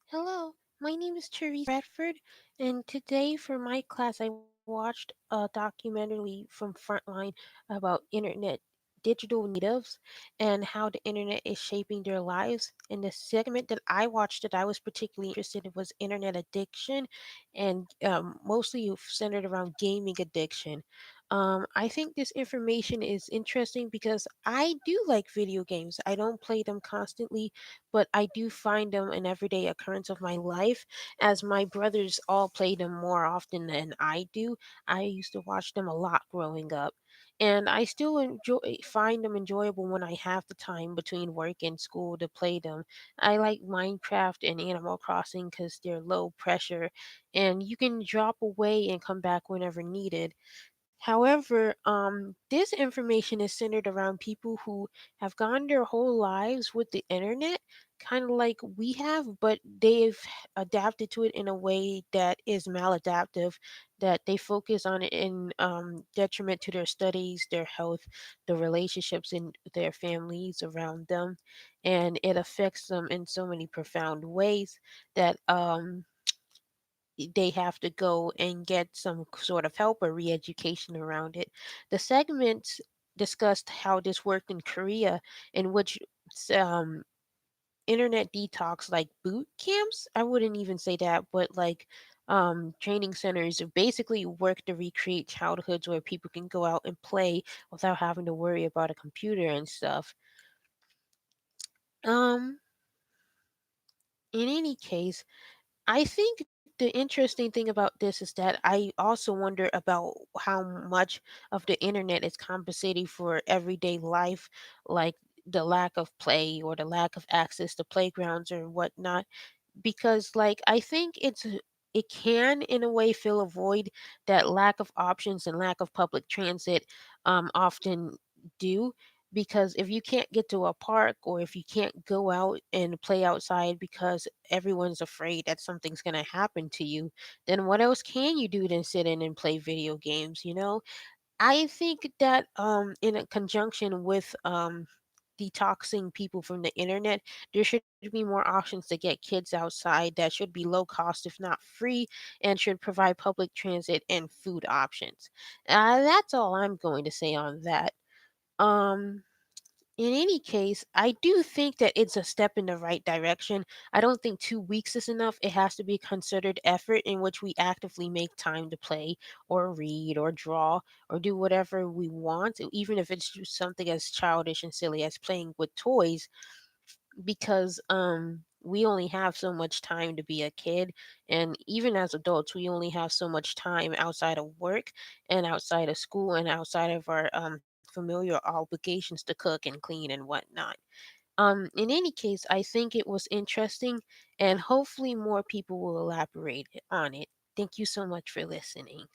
Hello, my name is Teresa Redford, and today for my class, I watched a documentary from Frontline about internet digital natives and how the internet is shaping their lives. And the segment that I watched that I was particularly interested in was internet addiction, and mostly centered around gaming addiction. I think this information is interesting because I do like video games. I don't play them constantly, but I do find them an everyday occurrence of my life, as my brothers all play them more often than I do. I used to watch them a lot growing up. And I still find them enjoyable when I have the time between work and school to play them. I like Minecraft and Animal Crossing because they're low pressure and you can drop away and come back whenever needed. However, this information is centered around people who have gone their whole lives with the internet, kind of like we have, but they've adapted to it in a way that is maladaptive, that they focus on it in detriment to their studies, their health, the relationships in their families around them, and it affects them in so many profound ways that they have to go and get some sort of help or re-education around it. The segments discussed how this worked in Korea, in which um, internet detox, like boot camps, I wouldn't even say that, but like training centers basically work to recreate childhoods where people can go out and play without having to worry about a computer and stuff. Um, in any case, I think the interesting thing about this is that I also wonder about how much of the internet is compensating for everyday life, like the lack of play or the lack of access to playgrounds or whatnot, because like I think it can in a way fill a void that lack of options and lack of public transit often do, because if you can't get to a park or if you can't go out and play outside because everyone's afraid that something's going to happen to you, then what else can you do than sit in and play video games, you know? I think that in a conjunction with detoxing people from the internet, there should be more options to get kids outside that should be low cost, if not free, and should provide public transit and food options. That's all I'm going to say on that. Um, in any case, I do think that it's a step in the right direction. I don't think 2 weeks is enough. It has to be a considered effort in which we actively make time to play or read or draw or do whatever we want, even if it's just something as childish and silly as playing with toys, because we only have so much time to be a kid, and even as adults we only have so much time outside of work and outside of school and outside of our familiar obligations to cook and clean and whatnot. In any case, I think it was interesting, and hopefully more people will elaborate on it. Thank you so much for listening.